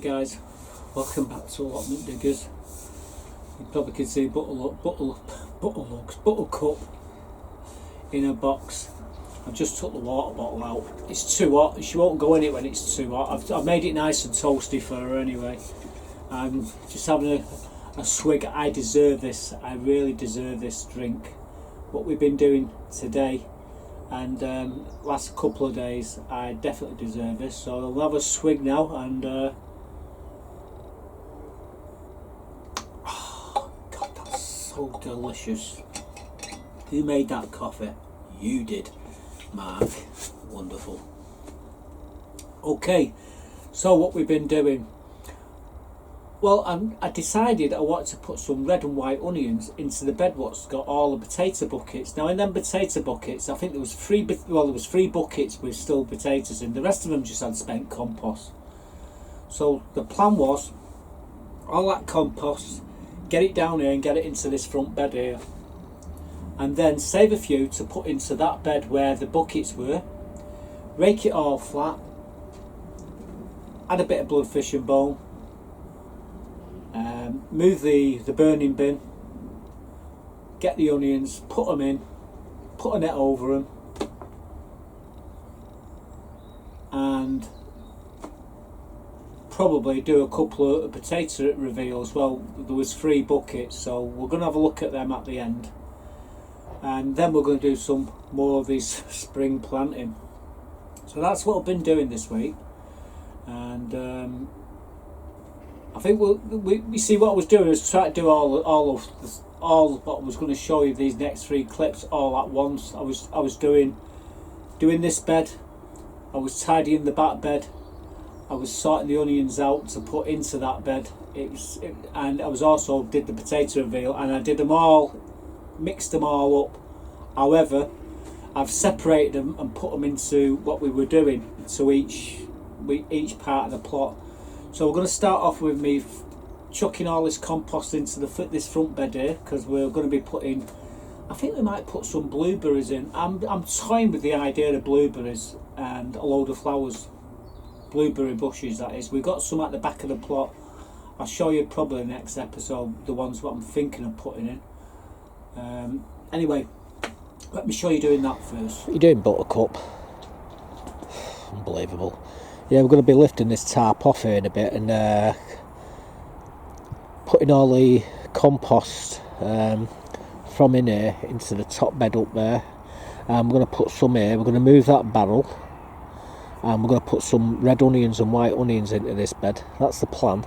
guys, welcome back to Allotment Diggers. You probably can see buttercup in a box. I've just took the water bottle out. It's too hot, she won't go in it when it's too hot. I've made it nice and toasty for her anyway. I'm just having a swig. I deserve this, I really deserve this drink. What we've been doing today and last couple of days, I definitely deserve this. So I'll have a swig now and oh god, that's so delicious. Who made that coffee? You did, Mark. Wonderful. Okay, so what we've been doing, well, I decided I wanted to put some red and white onions into the bed what's got all the potato buckets. Now in them potato buckets, I think there was three buckets with still potatoes in. The rest of them just had spent compost. So the plan was, all that compost, get it down here and get it into this front bed here. And then save a few to put into that bed where the buckets were. Rake it all flat. Add a bit of blood fish and bone. Move the burning bin, get the onions, put them in, put a net over them, and probably do a couple of potato reveal as well. There was 3 buckets, so we're going to have a look at them at the end, and then we're going to do some more of this spring planting. So that's what I've been doing this week, and I think we see what I was doing was try to do all what I was going to show you these next 3 clips all at once. I was doing this bed, I was tidying the back bed, I was sorting the onions out to put into that bed. And I was also did the potato reveal, and I did them all, mixed them all up. However, I've separated them and put them into what we were doing to each part of the plot. So we're going to start off with me chucking all this compost into this front bed here, because we're going to be putting, I think we might put some blueberries in. I'm toying with the idea of blueberries and a load of flowers, blueberry bushes that is. We've got some at the back of the plot. I'll show you probably in the next episode the ones what I'm thinking of putting in. Anyway, let me show you doing that first. You're doing buttercup. Unbelievable. Yeah, we're going to be lifting this tarp off here in a bit and putting all the compost from in here into the top bed up there. We're going to put some here. We're going to move that barrel, and we're going to put some red onions and white onions into this bed. That's the plan.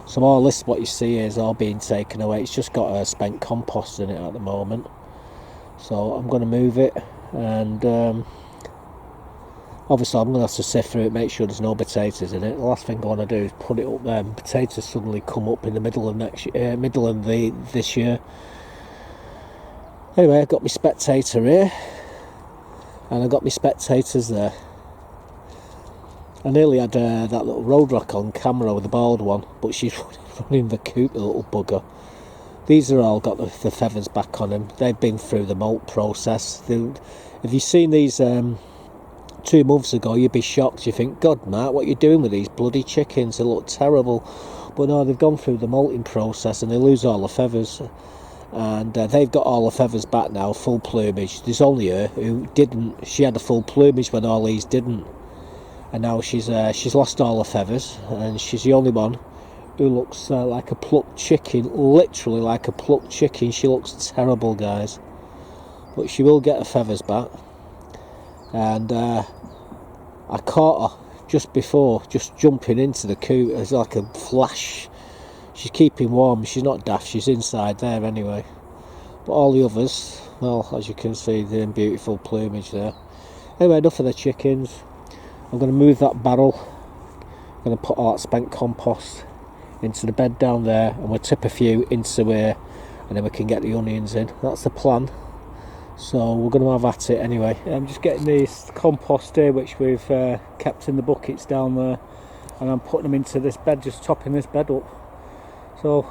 So all this, what you see here, is all being taken away. It's just got spent compost in it at the moment. So I'm going to move it, and obviously I'm going to have to sift through it, make sure there's no potatoes in it. The last thing I want to do is put it up there and potatoes suddenly come up in the middle of this year. Anyway, I've got my spectator here, and I've got my spectators there. I nearly had that little road rock on camera with the bald one, but she's running the coop, the little bugger. These are all got the feathers back on them. They've been through the molt process. If you've seen these 2 months ago, you'd be shocked. You think, God, Mark, what are you doing with these bloody chickens? They look terrible. But no, they've gone through the molting process and they lose all the feathers. And they've got all the feathers back now, full plumage. There's only her who didn't. She had the full plumage when all these didn't. And now she's lost all the feathers, and she's the only one who looks like a plucked chicken, literally like a plucked chicken. She looks terrible, guys. But she will get her feathers back. And I caught her just before, just jumping into the coop. It's like a flash. She's keeping warm. She's not daft. She's inside there anyway. But all the others, well, as you can see, they're in beautiful plumage there. Anyway, enough of the chickens. I'm going to move that barrel. I'm going to put all that spent compost into the bed down there, and we'll tip a few into here, and then we can get the onions in. That's the plan. So we're going to have at it anyway. I'm just getting this compost here, which we've kept in the buckets down there, and I'm putting them into this bed, just topping this bed up. So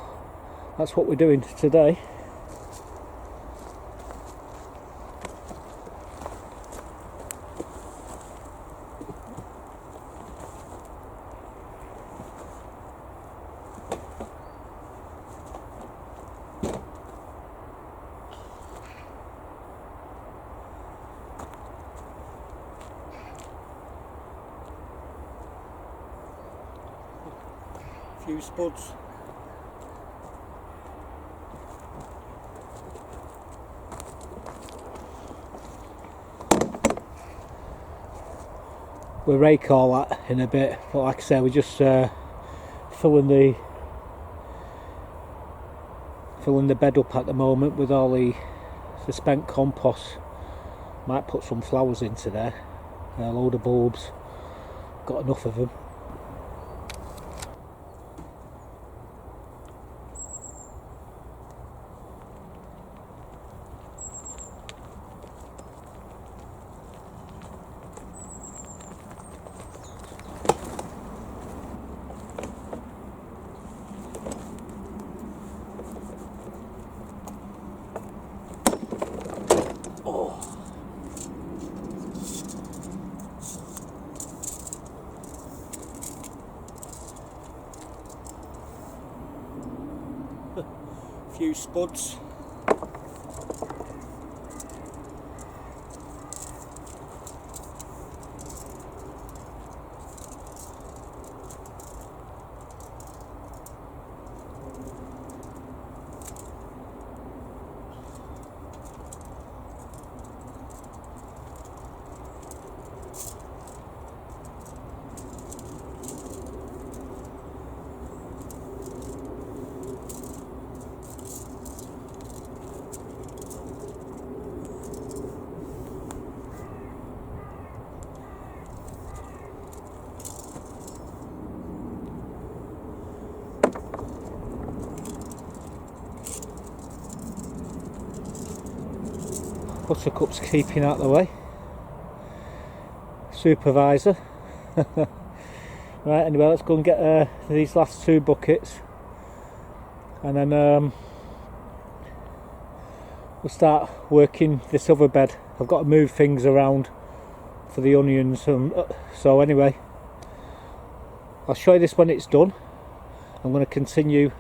that's what we're doing today. few spuds. We'll rake all that in a bit, but like I say, we're just filling the bed up at the moment with all the spent compost. Might put some flowers into there, a load of bulbs, got enough of them. Few spuds. Buttercup's keeping out the way. Supervisor. Right, anyway, let's go and get these last 2 buckets, and then we'll start working this other bed. I've got to move things around for the onions, so anyway, I'll show you this when it's done. I'm going to continue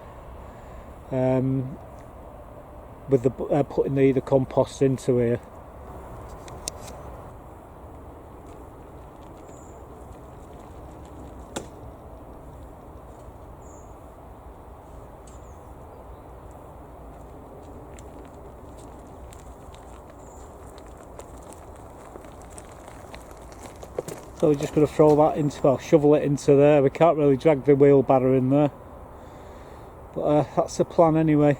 with the putting the compost into here. So we're just going to throw that into, well, shovel it into there. We can't really drag the wheelbarrow in there, but that's the plan anyway.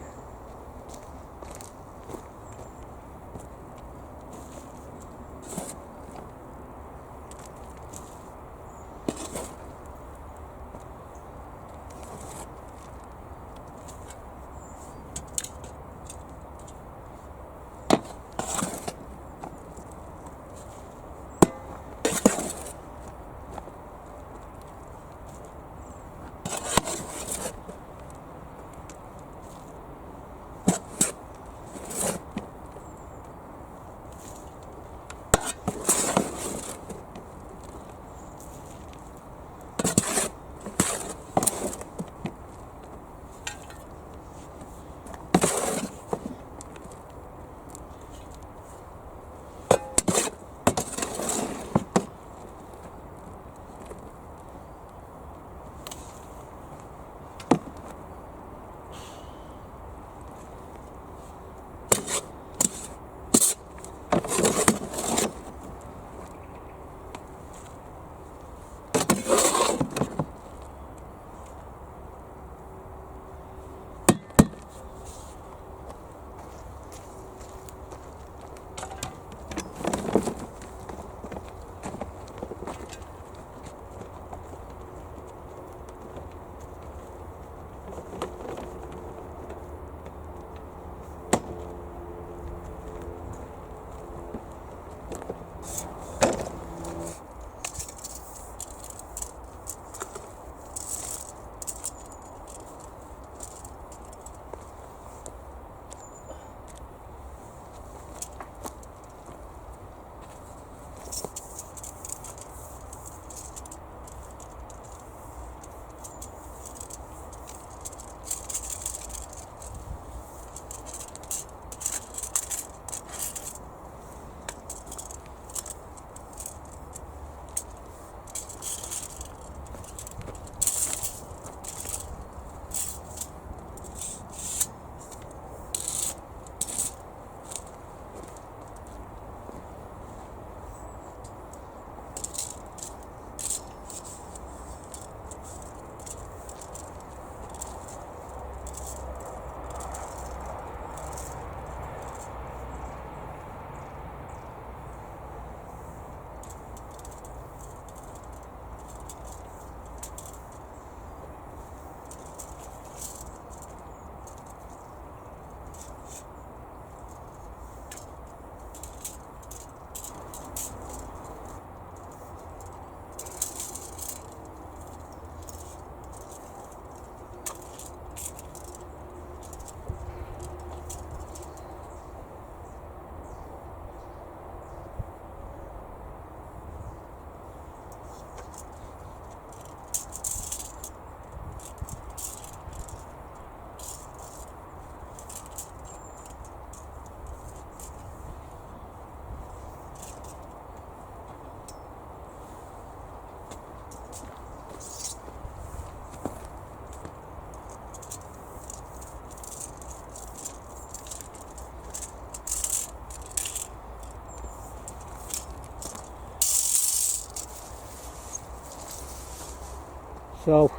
So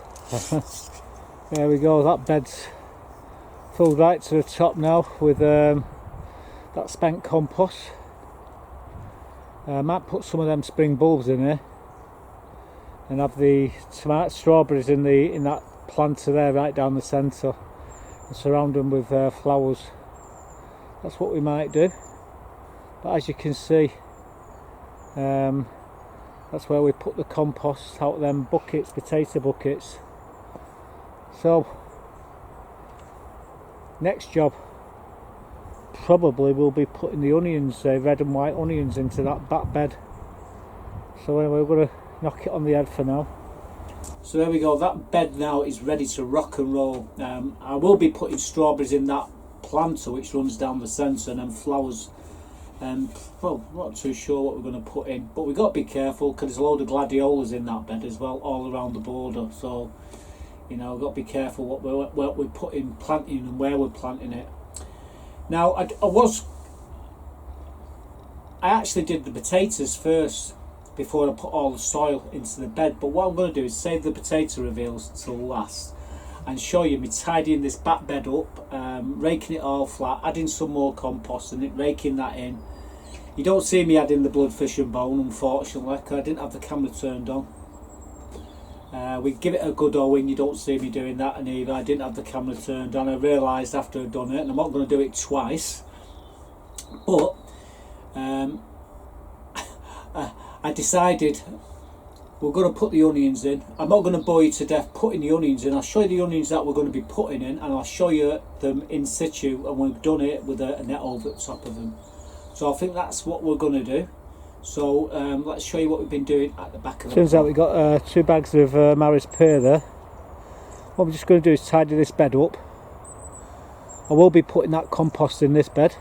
there we go, that bed's filled right to the top now with that spent compost. I might put some of them spring bulbs in here and have the strawberries in that planter there right down the centre and surround them with flowers. That's what we might do. But as you can see, that's where we put the compost out of them buckets, potato buckets. So next job probably will be putting the onions, red and white onions, into that back bed. So anyway, we're going to knock it on the head for now. So there we go, that bed now is ready to rock and roll. I will be putting strawberries in that planter which runs down the centre, and then flowers. Well, not too sure what we're going to put in, but we've got to be careful because there's a load of gladiolas in that bed as well, all around the border. So, you know, we've got to be careful what we're putting, planting, and where we're planting it. Now, I actually did the potatoes first before I put all the soil into the bed, but what I'm going to do is save the potato reveals till last and show you me tidying this back bed up, raking it all flat, adding some more compost in it, raking that in. You don't see me adding the bloodfish and bone, unfortunately, because I didn't have the camera turned on. We give it a good Owen, you don't see me doing that, and either I didn't have the camera turned on. I realised after I'd done it, and I'm not going to do it twice, but I decided we're going to put the onions in. I'm not going to bore you to death putting the onions in. I'll show you the onions that we're going to be putting in, and I'll show you them in situ, and we've done it with a net over the top of them. So I think that's what we're going to do. So let's show you what we've been doing at the back of the Turns out we've got 2 bags of Maris pear there. What we're just going to do is tidy this bed up. I will be putting that compost in this bed.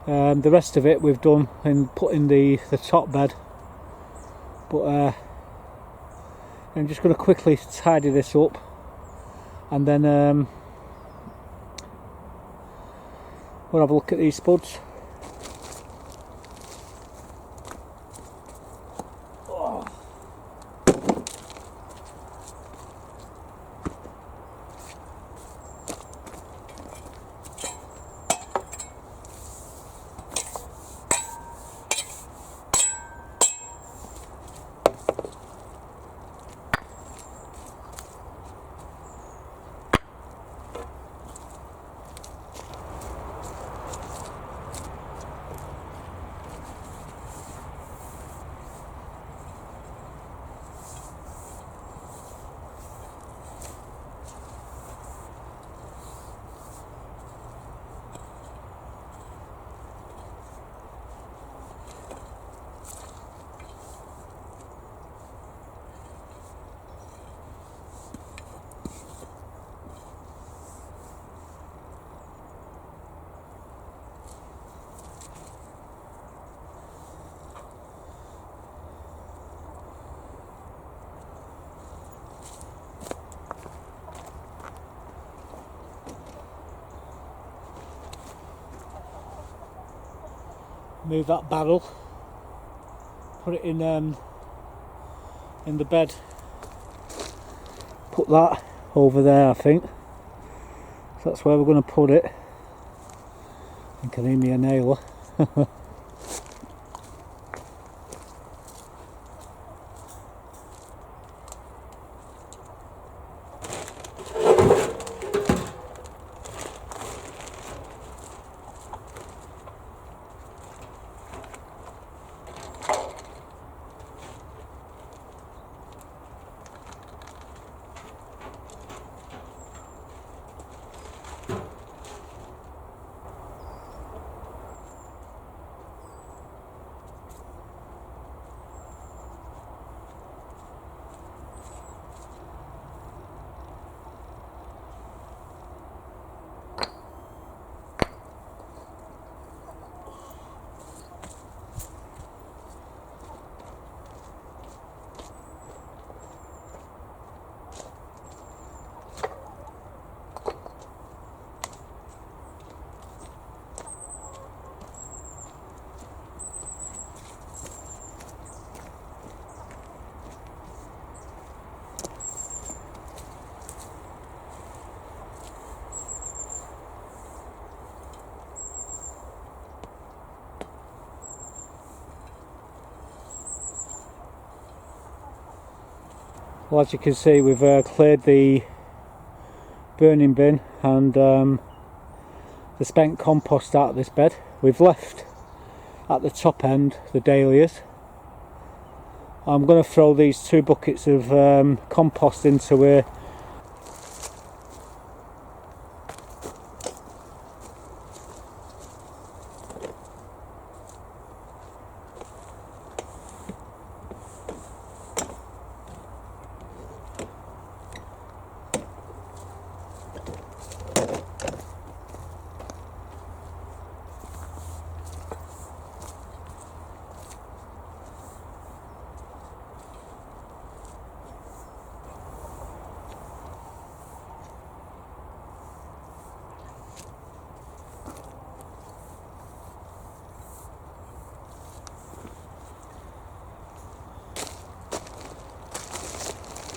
The rest of it we've done in putting the top bed. But I'm just going to quickly tidy this up, and then we'll have a look at these spuds. Move that barrel, put it in the bed, put that over there, I think. So that's where we're going to put it. I think I need me a nailer. Well, as you can see, we've cleared the burning bin and the spent compost out of this bed. We've left at the top end the dahlias. I'm going to throw these 2 buckets of compost into here.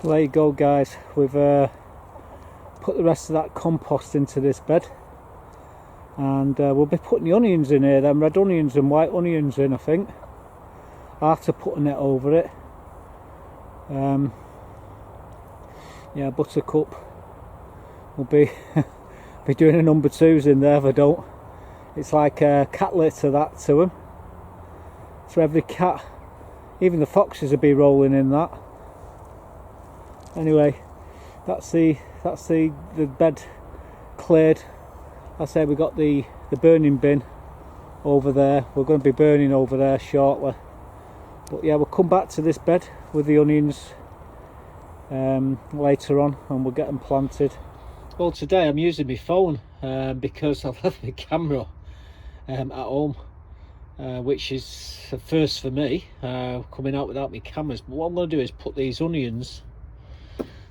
There you go, guys. We've put the rest of that compost into this bed, and we'll be putting the onions in here, them red onions and white onions in, I think. I have to put a net over it. Yeah, Buttercup will be be doing a number 2s in there if I don't. It's like cat litter that to them. So every cat, even the foxes will be rolling in that. Anyway, that's the bed cleared. I say we got the burning bin over there. We're going to be burning over there shortly. But yeah, we'll come back to this bed with the onions later on, and we'll get them planted. Well, today I'm using my phone because I've left my camera at home, which is a first for me, coming out without my cameras. But what I'm going to do is put these onions,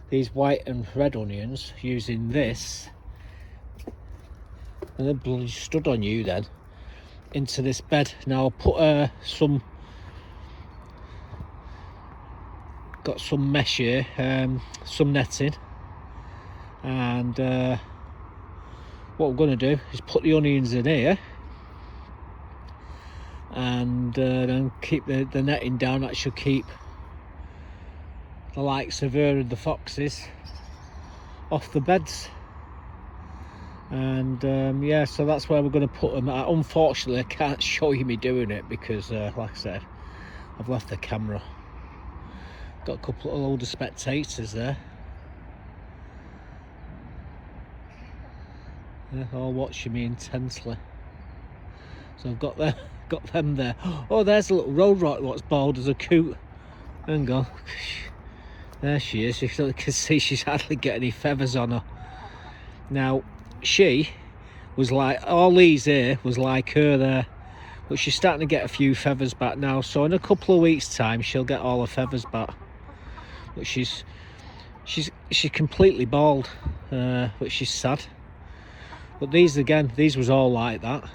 these white and red onions, using this, and they're bloody stood on you then, into this bed. Now I'll put got some mesh here, some netting, and what we're going to do is put the onions in here, and then keep the netting down. That should keep the likes of her and the foxes off the beds. And yeah, so that's where we're going to put them. Unfortunately, I can't show you me doing it because like I said, I've left the camera. Got a couple of older spectators there, all watching me intensely. So I've got them there. Oh, there's a little road rat what's bald as a coot. Hang on. There she is. You can see she's hardly got any feathers on her. Now, she was like, all these here was like her there, but she's starting to get a few feathers back now. So in a couple of weeks' time, she'll get all her feathers back. But she's completely bald, which is sad. But these again, these was all like that.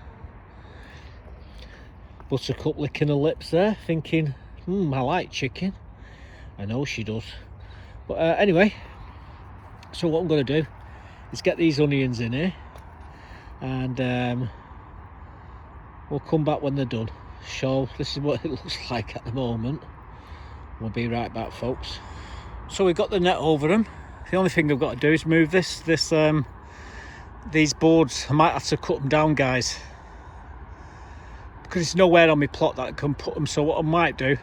Buttercup licking her lips there, thinking, I like chicken. I know she does. But anyway, so what I'm going to do is get these onions in here, and we'll come back when they're done. So this is what it looks like at the moment. We'll be right back, folks. So we've got the net over them. The only thing I've got to do is move these boards. I might have to cut them down, guys, because there's nowhere on my plot that I can put them. So what I might do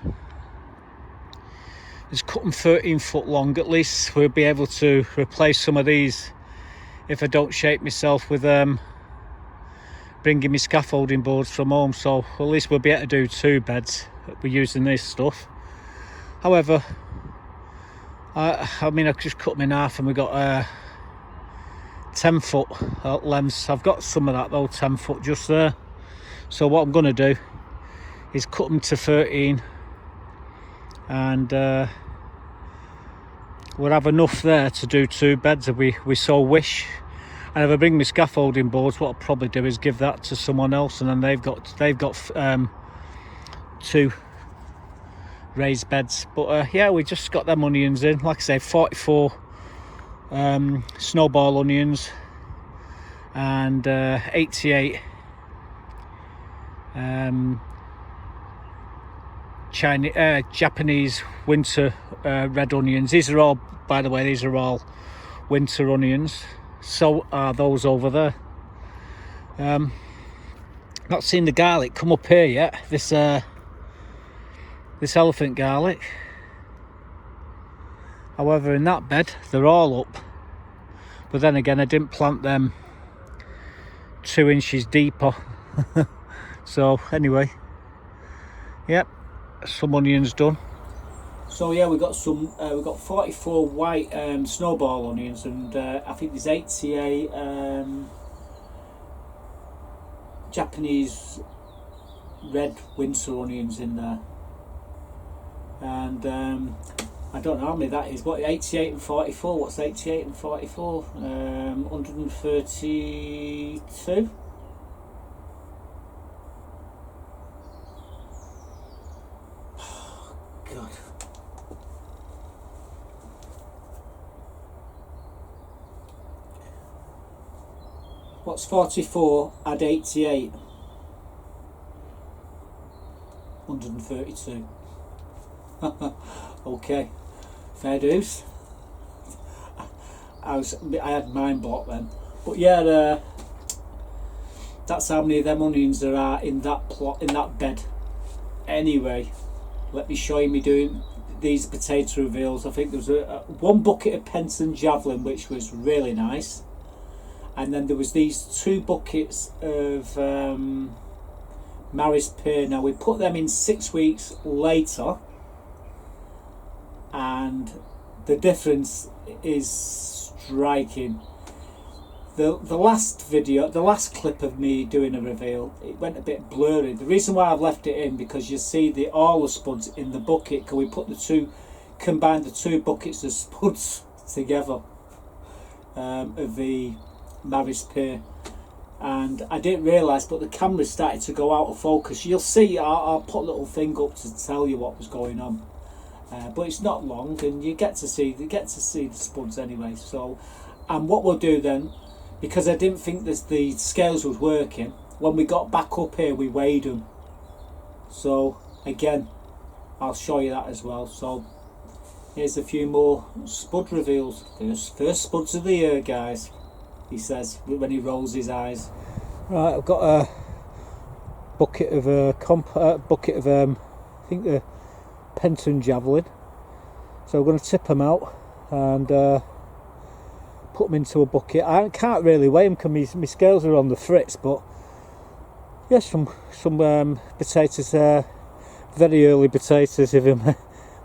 is cut them 13 foot long. At least we'll be able to replace some of these if I don't shape myself with bringing my scaffolding boards from home. So at least we'll be able to do 2 beds. We're using this stuff. However, I mean, I've just cut them in half, and we got 10 foot lengths. I've got some of that though, 10 foot just there. So what I'm going to do is cut them to 13, and we'll have enough there to do 2 beds if we so wish. And if I bring my scaffolding boards, what I'll probably do is give that to someone else, and then they've got 2 raised beds. But yeah, we just got them onions in. Like I say, 44 snowball onions, and 88 Japanese winter red onions. These are all, by the way, these are all winter onions. So are those over there. Not seen the garlic come up here yet. This elephant garlic. However, in that bed they're all up. But then again, I didn't plant them 2 inches deeper. So anyway, yep, some onions done. So yeah, we got 44 white snowball onions, and I think there's 88 Japanese red winter onions in there. And I don't know how many that is. What, 88 and 44? What's 88 and 44? 132. God. What's 44 add 88? 132. Okay, fair dues. I had mine bought then, but yeah, that's how many of them onions there are in that plot, in that bed. Anyway, let me show you me doing these potato reveals. I think there was one bucket of Penton Javelin, which was really nice, and then there was these 2 buckets of Maris Pear. Now we put them in 6 weeks later, and the difference is striking. The last video, the last clip of me doing a reveal, it went a bit blurry. The reason why I've left it in, because you see all the spuds in the bucket. Can we put combine the 2 buckets of spuds together of the Maris Pear? And I didn't realise, but the camera started to go out of focus. You'll see, I'll put a little thing up to tell you what was going on. But it's not long, and you get to see the spuds anyway. So, and what we'll do then, because I didn't think the scales was working, when we got back up here we weighed them. So again, I'll show you that as well. So here's a few more spud reveals. First spuds of the year, guys, he says when he rolls his eyes. Right, I've got a bucket of I think the Penton Javelin. So we're going to tip them out and put them into a bucket. I can't really weigh them because my scales are on the fritz, but yes, some potatoes there, very early potatoes of them.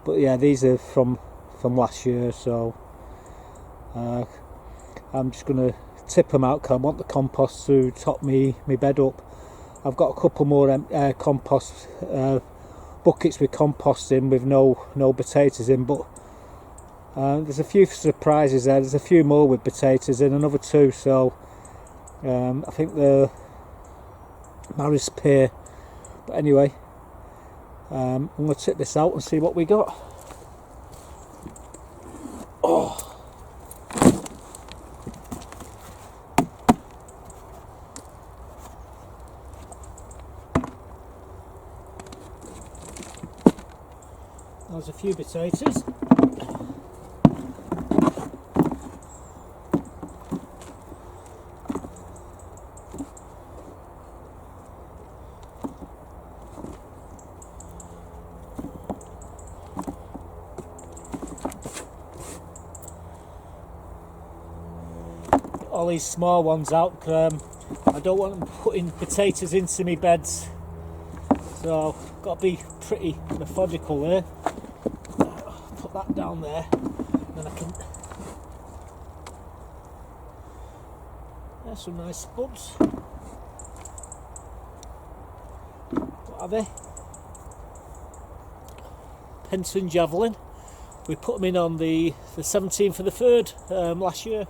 But yeah, these are from last year, so I'm just going to tip them out because I want the compost to top me bed up. I've got a couple more compost buckets with compost in with no potatoes in, but there's a few surprises there. There's a few more with potatoes in, another 2, so I think the Maris Pear. But anyway, I'm going to tip this out and see what we got. Oh, there's a few potatoes. All these small ones out. I don't want them putting potatoes into my beds, so got to be pretty methodical here. Put that down there, and I can. There's some nice spuds. What are they? Penton Javelin. We put them in on the 17th of the 3rd last year.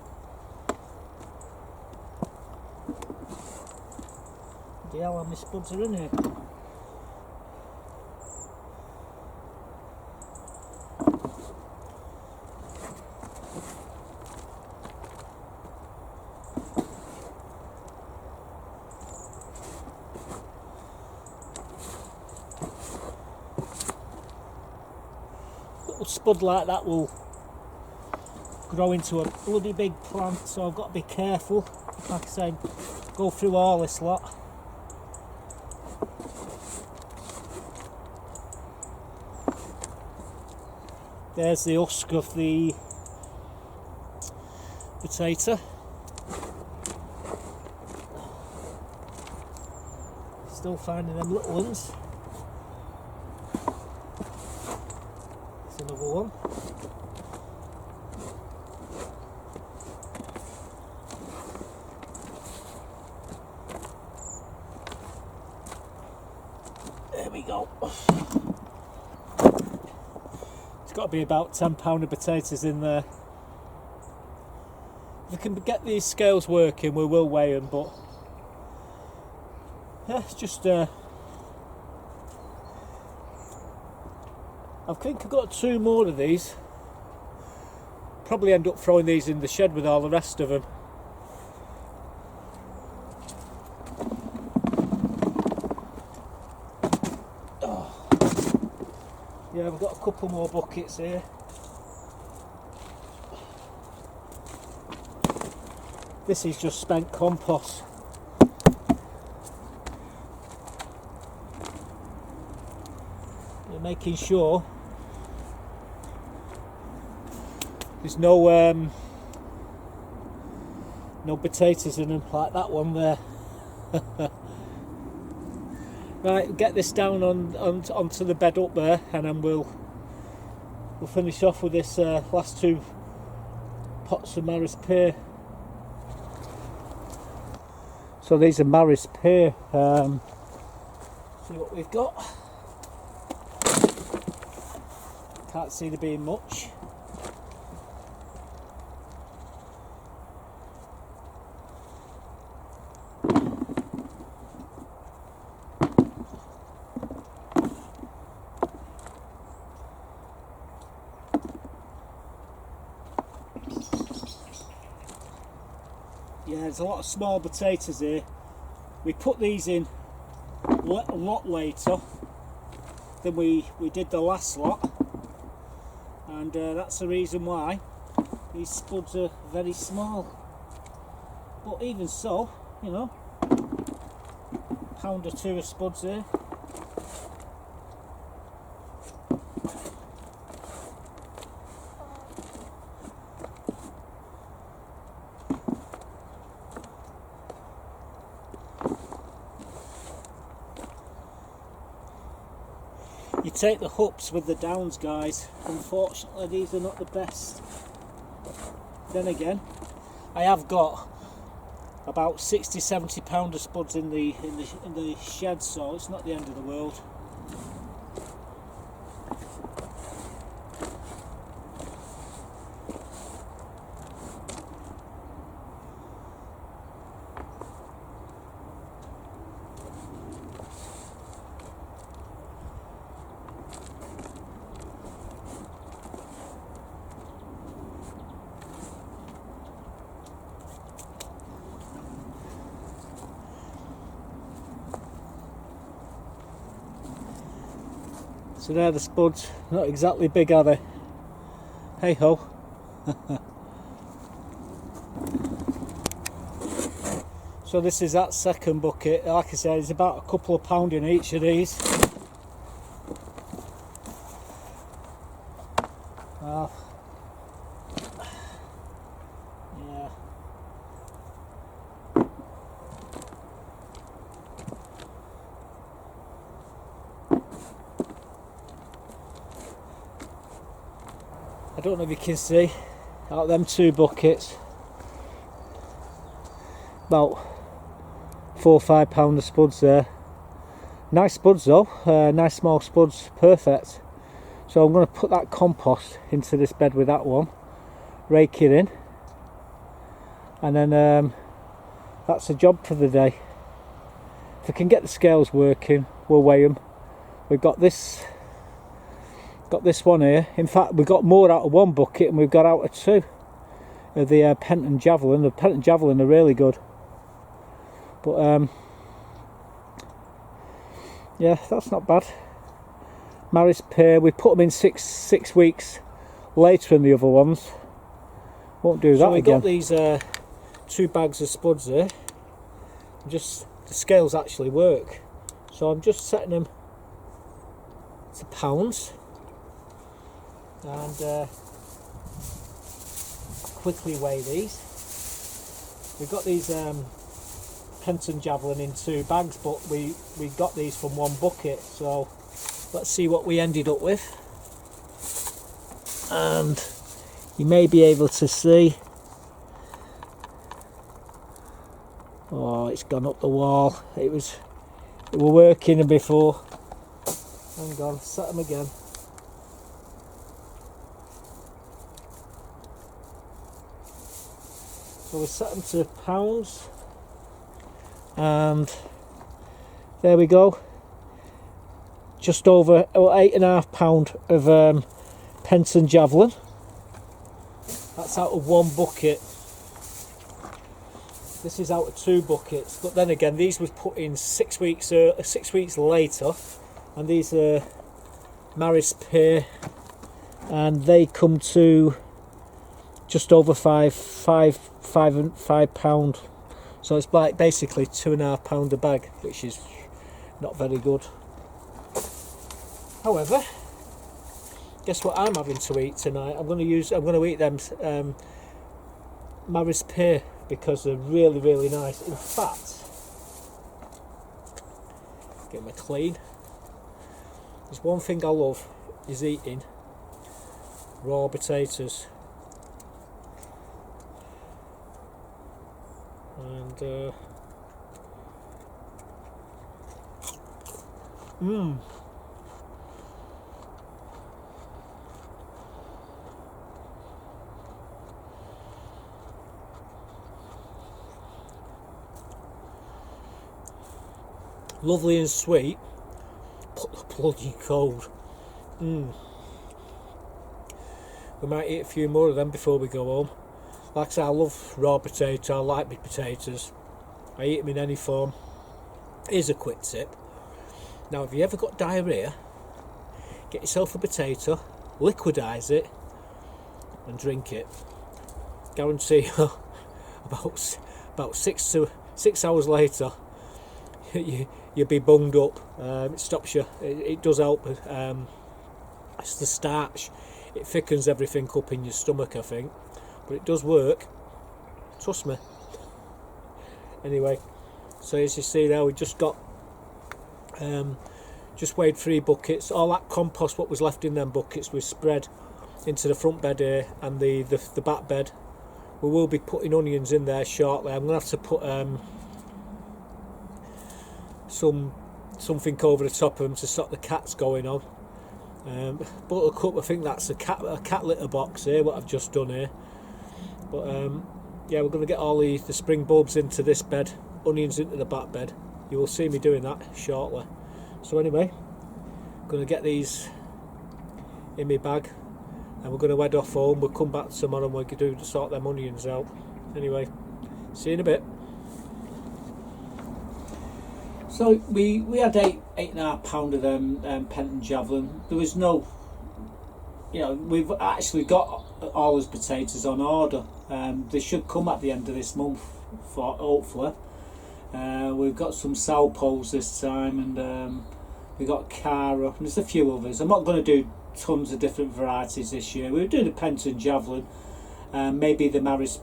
Hell, how many spuds are in here? spud like that will grow into a bloody big plant, so I've got to be careful. Like I say, go through all this lot. There's the husk of the potato. Still finding them little ones. There's another one. There we go. It's got to be about £10 of potatoes in there. If we can get these scales working, we will weigh them, but yeah, it's just I think I've got 2 more of these. Probably end up throwing these in the shed with all the rest of them. Yeah, we've got a couple more buckets here. This is just spent compost. You're making sure there's no potatoes in them like that one there. Right, get this down onto the bed up there, and then we'll finish off with this last 2 pots of Maris pear. So these are Maris pear. See what we've got. Can't see there being much. Yeah, there's a lot of small potatoes here. We put these in a lot later than we did the last lot, and that's the reason why these spuds are very small. But even so, you know, £1 or 2 of spuds here. You take the ups with the downs, guys. Unfortunately, these are not the best. Then again, I have got about 60-70 pound of spuds in the shed, so it's not the end of the world. So there the spuds, not exactly big, are they? Hey ho. So this is that second bucket. Like I said, it's about a couple of pound in each of these. Well, yeah. I don't know if you can see out of them 2 buckets, about 4 or 5 pound of spuds there. Nice spuds though, nice small spuds, perfect. So I'm going to put that compost into this bed with that one, rake it in, and then that's the job for the day. If we can get the scales working, we'll weigh them. We've got this one here. In fact, we got more out of 1 bucket and we've got out of 2 of the Pent and Javelin. The Pent and Javelin are really good, but yeah, that's not bad. Maris pear, we put them in six weeks later than the other ones. Won't do that so we've again. got these 2 bags of spuds here. Just the scales actually work, so I'm just setting them to pounds and quickly weigh these. We've got these Penton Javelin in 2 bags, but we got these from 1 bucket, so let's see what we ended up with. And you may be able to see, oh, it's gone up the wall. It were working before. Hang on, set them again. So we set them to pounds, and there we go. Just over 8.5 pound of Penton Javelin. That's out of 1 bucket. This is out of 2 buckets, but then again, these was put in 6 weeks later, and these are Maris Pear, and they come to just over five pound. So it's like basically £2.5 a bag, which is not very good. However, guess what I'm having to eat tonight? I'm going to eat them Maris Pear, because they're really nice. In fact, get them clean. There's one thing I love, is eating raw potatoes. And lovely and sweet, but bloody cold. We might eat a few more of them before we go home. Like I say, I love raw potato. I like my potatoes. I eat them in any form. Here's a quick tip. Now, if you ever got diarrhea, get yourself a potato, liquidise it, and drink it. Guarantee you, about 6 hours later, you'll be bunged up. It stops you. It does help. It's the starch. It thickens everything up in your stomach, I think. But it does work. Trust me. Anyway, so as you see there, we just got just weighed 3 buckets. All that compost, what was left in them buckets, was spread into the front bed here and the back bed. We will be putting onions in there shortly. I'm going to have to put something over the top of them to stop the cats going on. Buttercup, I think that's a cat litter box here, what I've just done here. But yeah, we're going to get all the spring bulbs into this bed, onions into the back bed. You will see me doing that shortly. So anyway, I'm going to get these in my bag, and we're going to head off home. We'll come back tomorrow and we'll do to sort them onions out. Anyway, see you in a bit. So we had 8.5 pound of them Penton Javelin. There was no, we've actually got all those potatoes on order. They should come at the end of this month, for hopefully. We've got some Salpos this time, and we got Cara, and there's a few others. I'm not going to do tons of different varieties this year. We were doing the Penton Javelin, maybe the Maris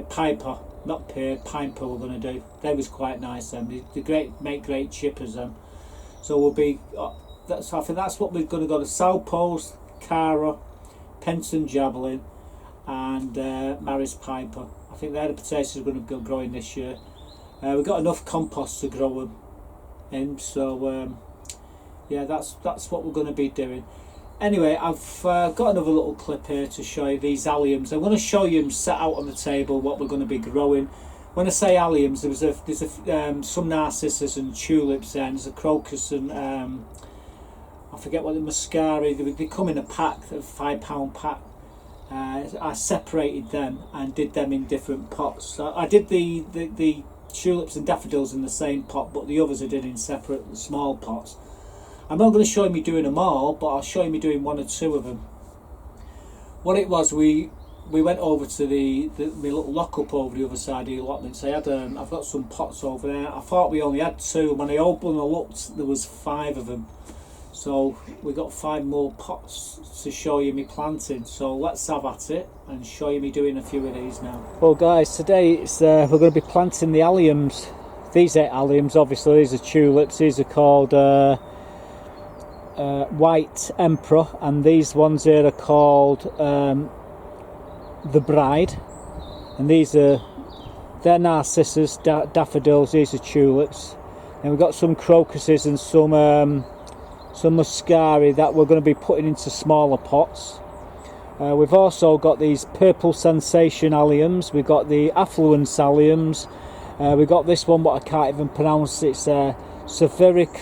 Piper. Not pear, piper we're going to do. They was quite nice then. They make great chippers then. So we'll be, I think that's what we're going to go to. Salpos, Cara, Penton Javelin, and Maris Piper. I think they're the potatoes we're going to go growing this year. We've got enough compost to grow them in, so yeah, that's what we're going to be doing. Anyway, I've got another little clip here to show you these alliums. I'm going to show you them set out on the table what we're going to be growing. When I say alliums, there's some narcissus and tulips, and there's a crocus and I forget what the muscari. They come in a pack, a £5 pack. I separated them and did them in different pots. So I did the tulips and daffodils in the same pot, but the others I did in separate small pots. I'm not going to show me doing them all, but I'll show you me doing 1 or 2 of them. What it was, we went over to my little lock-up over the other side of the allotment. So I've got some pots over there. I thought we only had 2. When I opened and looked, there was 5 of them. So we got 5 more pots to show you me planting. So let's have at it and show you me doing a few of these now. Well guys, today it's we're going to be planting the alliums. These ain't alliums, obviously. These are tulips. These are called White Emperor, and these ones here are called the Bride, and they're narcissus, daffodils. These are tulips, and we've got some crocuses and some muscari that we're going to be putting into smaller pots. We've also got these purple sensation alliums. We've got the affluence alliums. We've got this one, what I can't even pronounce. It's Severic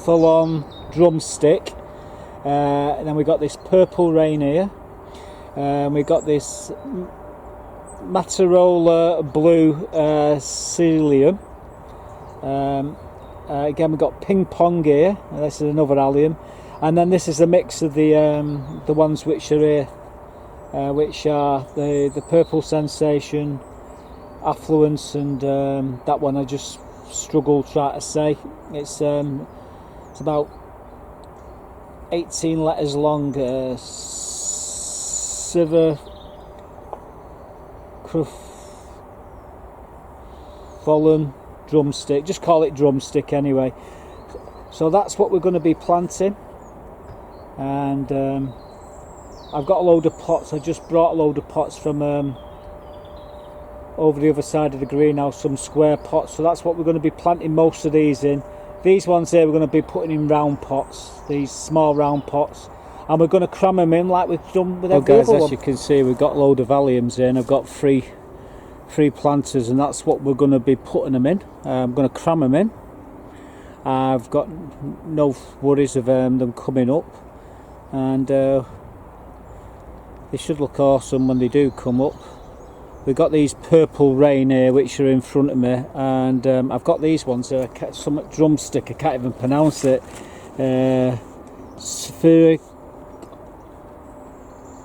full-on drumstick. And then we've got this purple rainier. We've got this Matarola blue cilium. Again, we've got ping pong here. This is another allium. And then this is a mix of the ones which are here, which are the purple sensation, affluence, and that one I just struggle trying to say. It's about 18 letters long. Siver Fallen drumstick. Just call it drumstick anyway. So that's what we're going to be planting. And I've got a load of pots. I just brought a load of pots from over the other side of the greenhouse, some square pots. So that's what we're going to be planting most of these in. These ones here we're going to be putting in round pots, these small round pots, and we're going to cram them in like we've done with every other one. As you can see, we've got a load of alliums here, and I've got three planters, and that's what we're going to be putting them in. I'm going to cram them in. I've got no worries of them coming up, and they should look awesome when they do come up. We've got these purple rain here which are in front of me, and I've got these ones, some drumstick, I can't even pronounce it, spheric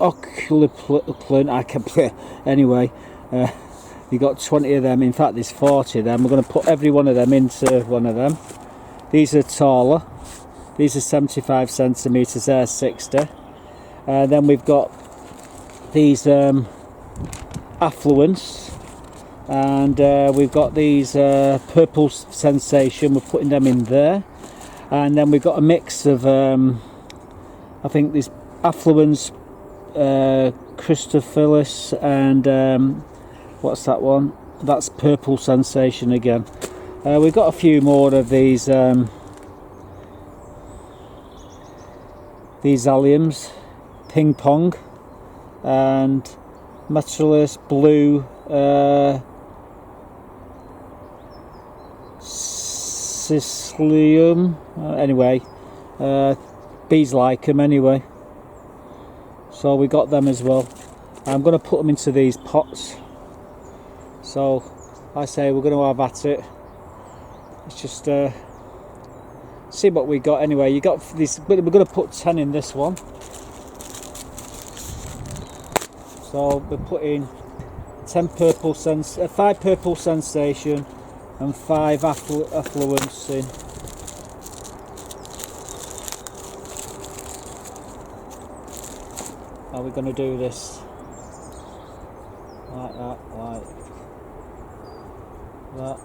oculiplant, I can play anyway. You've got 20 of them, in fact there's 40 of them. We're going to put every one of them into one of them. These are taller, these are 75 centimetres, they're 60. Then we've got these affluence, and we've got these purple sensation, we're putting them in there. And then we've got a mix of I think this affluence, Christophilus, and what's that one? That's purple sensation again. We've got a few more of these alliums, ping pong, and Metrolus blue Sicilium. Anyway, bees like them anyway. So we got them as well. I'm going to put them into these pots. So I say we're going to have at it. It's just see what we got anyway. You got this. We're going to put 10 in this one. So we're putting 5 purple sensation and 5 affluence in. How are we going to do this? Like that, like that.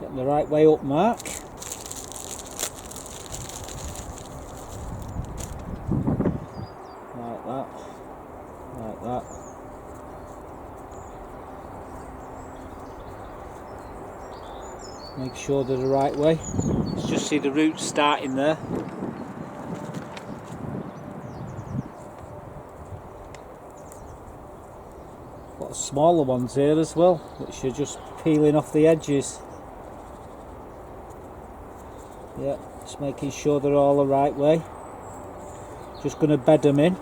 Getting the right way up, Mark. Like that. Like that. Make sure they're the right way. Let's just see the roots starting there. Got smaller ones here as well, which are just peeling off the edges. Yeah, just making sure they're all the right way. Just going to bed them in.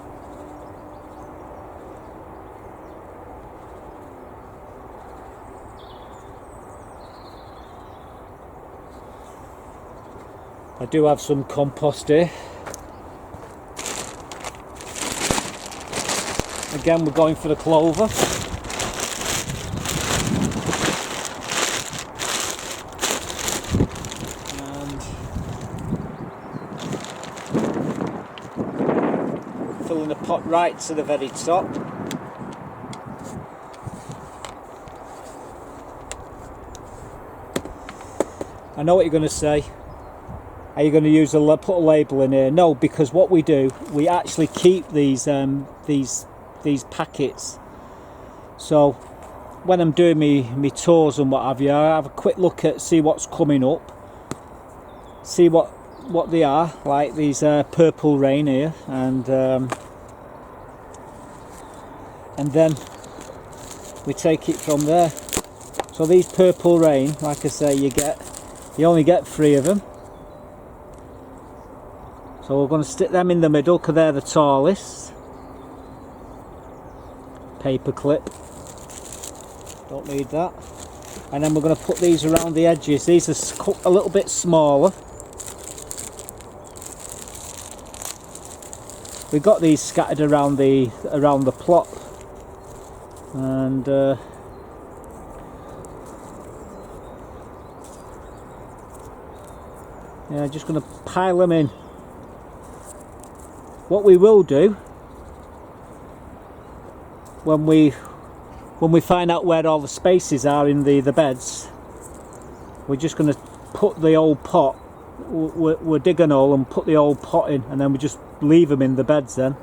I do have some compost here. Again, we're going for the clover. And filling the pot right to the very top. I know what you're going to say. Are you going to use put a label in here? No, because what we do, we actually keep these packets. So when I'm doing me tours and what have you, I have a quick look at, see what's coming up, see what they are, like these purple rain here, and then we take it from there. So these purple rain, like I say, you only get 3 of them. So we're going to stick them in the middle because they're the tallest. Paper clip, don't need that. And then we're going to put these around the edges. These are cut a little bit smaller. We've got these scattered around the plot, and yeah, just going to pile them in. What we will do when we find out where all the spaces are in the beds, we're just going to put the old pot, we'll dig an hole and put the old pot in, and then we just leave them in the beds then.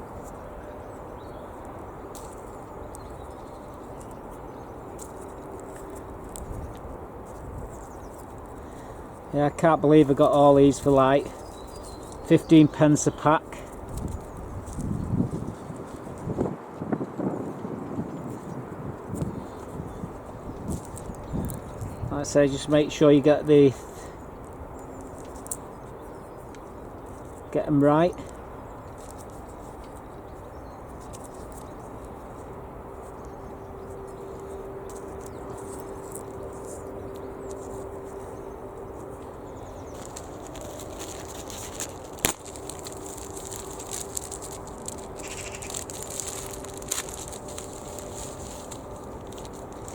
Yeah, I can't believe I got all these for like 15 pence a pack. Like I say, just make sure you get them right.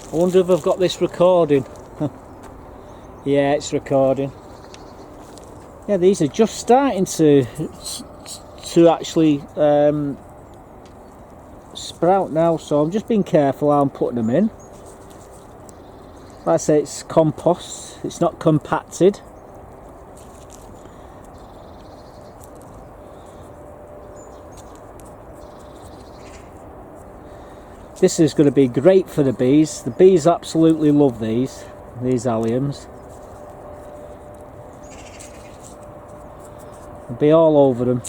I wonder if I've got this recording. Yeah, it's recording. Yeah, these are just starting to actually sprout now, so I'm just being careful how I'm putting them in. Like I say, it's compost, it's not compacted. This is going to be great for the bees. The bees absolutely love these alliums. Be all over them.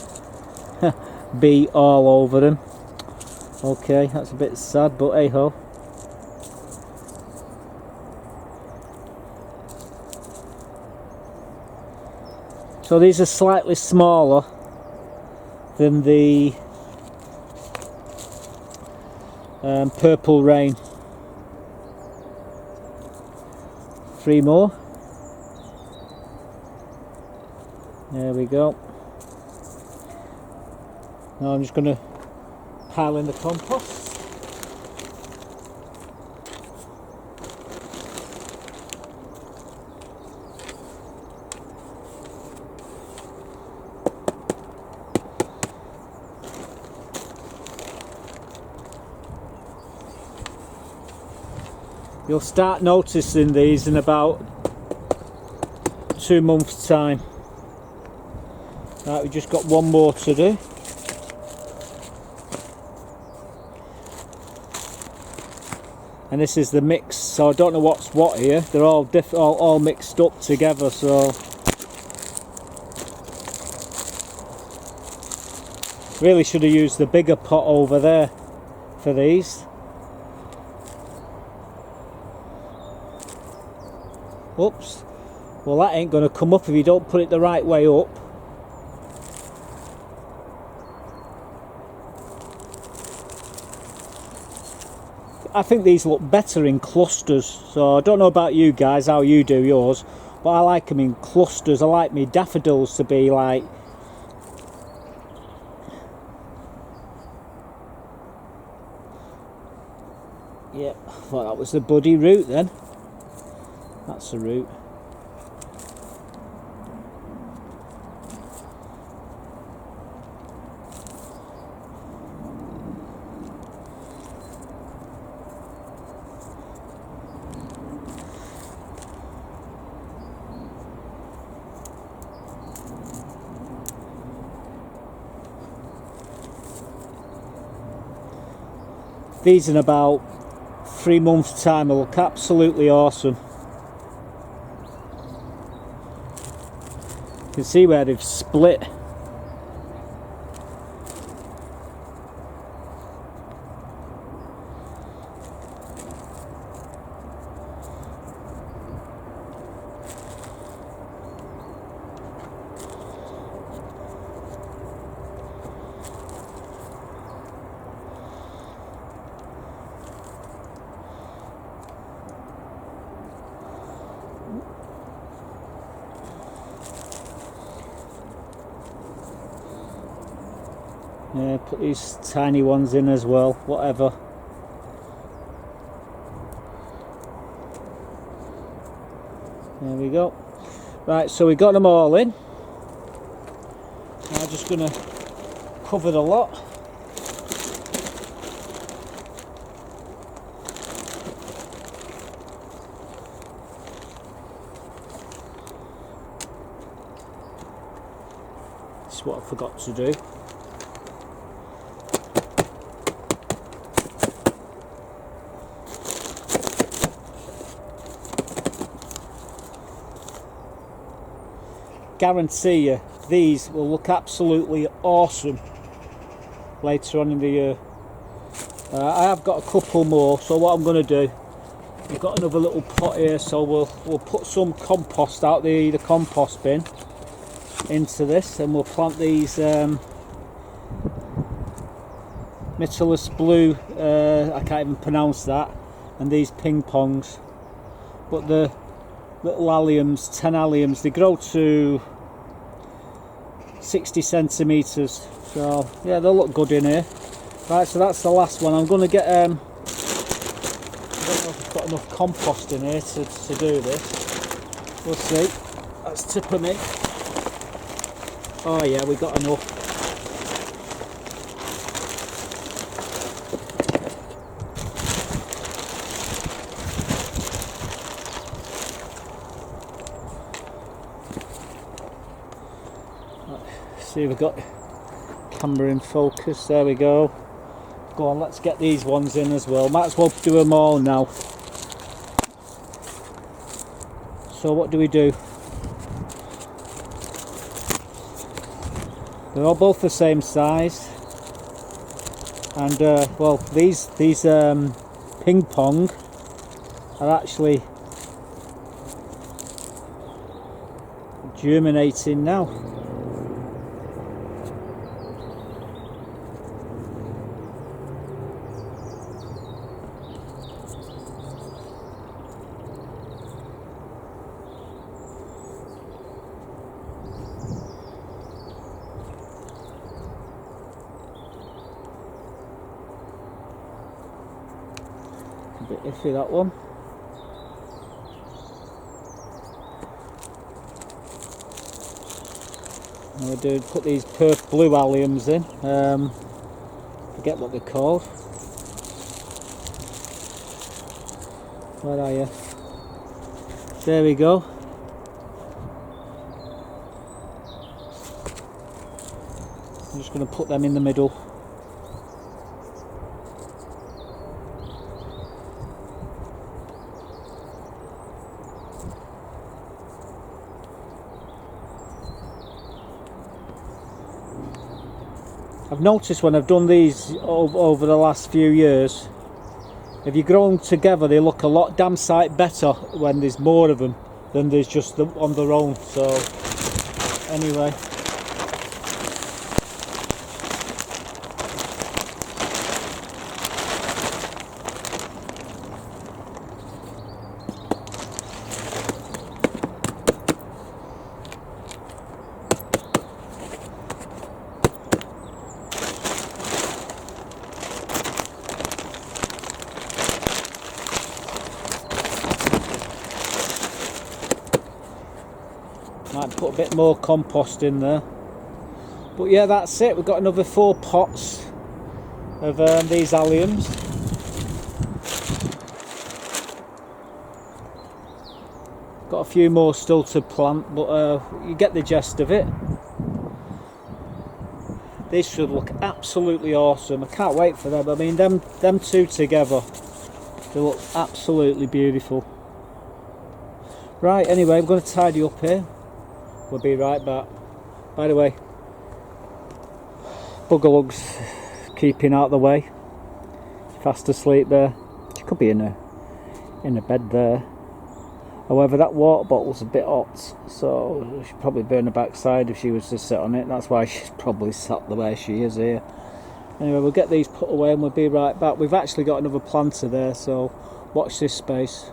Be all over them. Okay, that's a bit sad, but hey ho. So these are slightly smaller than the purple rain. 3 more. There we go. Now I'm just going to pile in the compost. You'll start noticing these in about 2 months' time. Right, we've just got 1 more to do. And this is the mix, so I don't know what's what here. They're all mixed up together, so really should have used the bigger pot over there for these. Oops. Well, that ain't going to come up if you don't put it the right way up. I think these look better in clusters, so I don't know about you guys, how you do yours, but I like them in clusters. I like me daffodils to be like, yeah, I thought that was the buddy root then. That's the root. These in about 3 months' time will look absolutely awesome. You can see where they've split. Yeah, put these tiny ones in as well, whatever. There we go. Right, so we got them all in. I'm just going to cover the lot. That's what I forgot to do. Guarantee you these will look absolutely awesome later on in the year. I have got a couple more, so what I'm going to do, we've got another little pot here, so we'll put some compost out the compost bin into this, and we'll plant these Mytilus blue, I can't even pronounce that, and these ping pongs. But the little alliums, 10 alliums, they grow to 60 centimetres, so yeah, they'll look good in here. Right, so that's the last one. I'm going to get I don't know if I've got enough compost in here to do this. We'll see. That's tip of me. Oh yeah, we got enough. See, we've got camera in focus. There we go. Go on, let's get these ones in as well. Might as well do them all now. So what do we do? They're all both the same size, and well, these ping pong are actually germinating now. A bit iffy, that one. And we do put these perf blue alliums in. Forget what they're called. Where are you? There we go. I'm just going to put them in the middle. I've noticed when I've done these over the last few years, if you grow them together, they look a lot damn sight better when there's more of them than there's just them on their own. So anyway, a bit more compost in there. But yeah, that's it. We've got another 4 pots of these alliums. Got a few more still to plant, but you get the gist of it. These should look absolutely awesome. I can't wait for them. I mean, them two together, they look absolutely beautiful. Right, anyway, I'm going to tidy up here. We'll be right back. By the way, Buggerlug's keeping out of the way. Fast asleep there. She could be in a bed there. However, that water bottle's a bit hot, so she'd probably burn her backside if she was to sit on it. That's why she's probably sat the way she is here. Anyway, we'll get these put away and we'll be right back. We've actually got another planter there, so watch this space.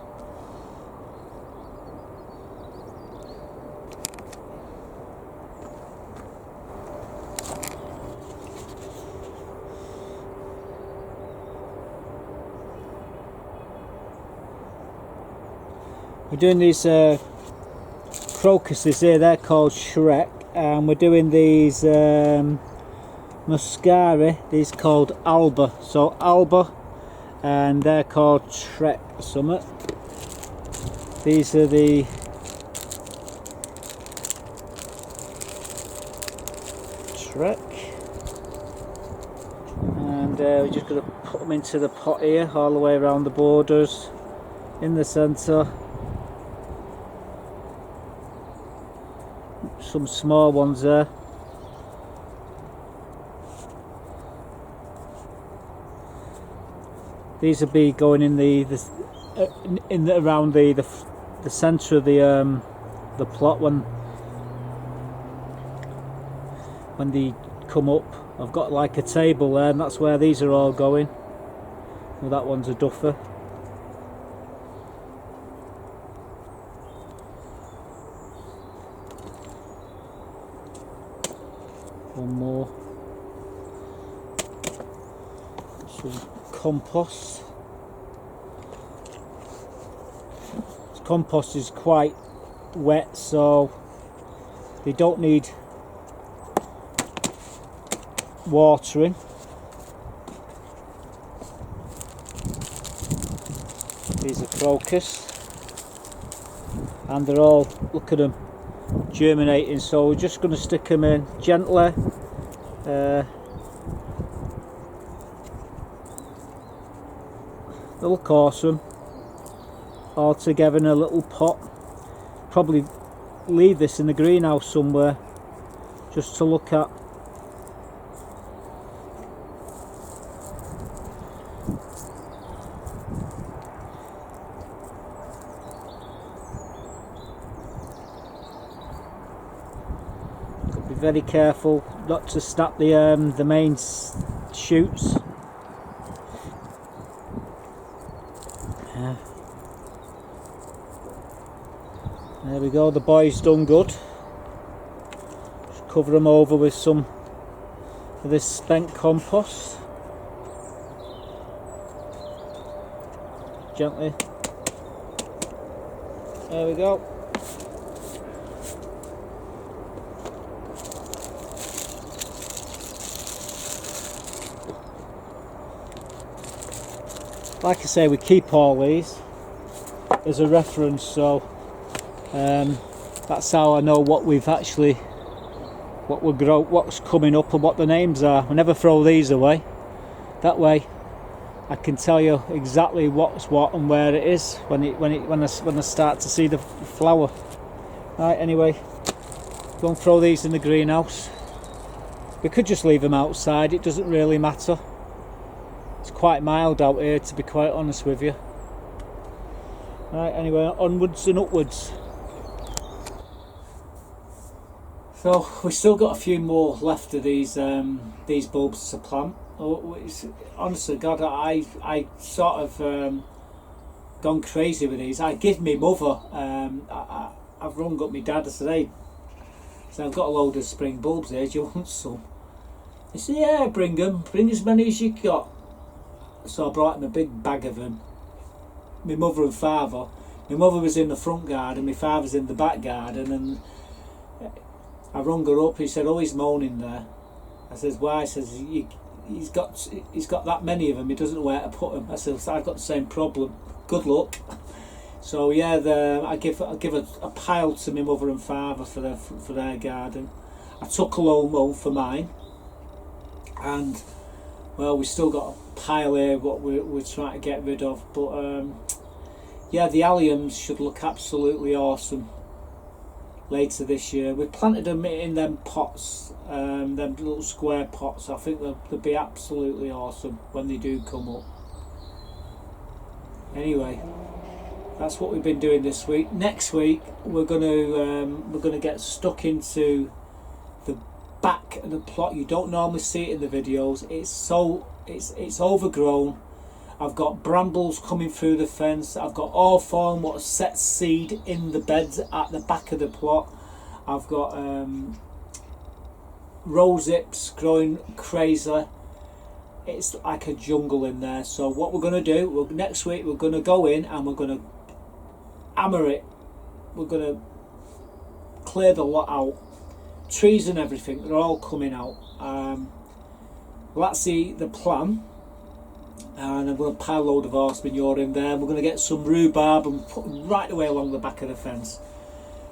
We're doing these crocuses here, they're called Shrek, and we're doing these muscari, these called Alba. So Alba, and they're called Shrek Summit. These are the Shrek, and we're just going to put them into the pot here, all the way around the borders, in the centre. Some small ones there. These will be going in around the centre of the plot when they come up. I've got like a table there, and that's where these are all going. Well, that one's a duffer. One more. Some compost. This compost is quite wet, so they don't need watering. These are crocus, and they're all, look at them, germinating, so we're just going to stick them in gently. They look awesome all together in a little pot. Probably leave this in the greenhouse somewhere just to look at. Very careful not to snap the main shoots. There we go, the boy's done good. Just cover them over with some of this spent compost. Gently. There we go. Like I say, we keep all these as a reference, so that's how I know what we've actually, what's coming up and what the names are. I never throw these away. That way, I can tell you exactly what's what and where it is when I start to see the flower. Right, anyway, don't throw these in the greenhouse. We could just leave them outside. It doesn't really matter. It's quite mild out here, to be quite honest with you. Right, anyway, onwards and upwards. So we've still got a few more left of these bulbs to plant. Honestly, God, I sort of gone crazy with these. I give me mother. I've rung up my dad. I said, "Hey, so I've got a load of spring bulbs here. Do you want some?" He said, "Yeah, bring them. Bring as many as you got." So I brought him a big bag of them. My mother and father. My mother was in the front garden, my father's in the back garden, and I rung her up. He said, "Oh, he's moaning there." I says, "Why?" He says, he's got that many of them. He doesn't know where to put them. I said, "I've got the same problem. Good luck." So yeah, I give a pile to my mother and father for their garden. I took a home for mine, and well, we still got a pile here what we're trying to get rid of. But yeah, the alliums should look absolutely awesome later this year. We planted them in them pots, them little square pots. I think they'll be absolutely awesome when they do come up. Anyway, that's what we've been doing this week. Next week we're gonna get stuck into the back of the plot. You don't normally see it in the videos. It's overgrown. I've got brambles coming through the fence. I've got hawthorn what set seed in the beds at the back of the plot. I've got rose hips growing crazy. It's like a jungle in there. So what we're going to do, next week we're going to go in and we're going to hammer it. We're going to clear the lot out. Trees and everything, they're all coming out. That's the plan. And I'm going to pile a load of horse manure in there. We're going to get some rhubarb and put them right away along the back of the fence.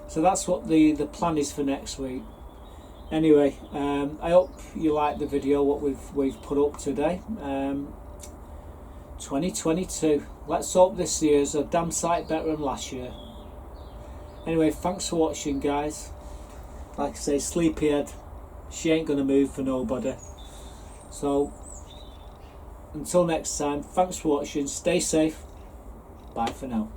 So that's what the plan is for next week. Anyway, I hope you like the video what we've put up today. 2022. Let's hope this year's a damn sight better than last year. Anyway, thanks for watching, guys. Like I say, sleepyhead, she ain't gonna move for nobody. So until next time, thanks for watching. Stay safe. Bye for now.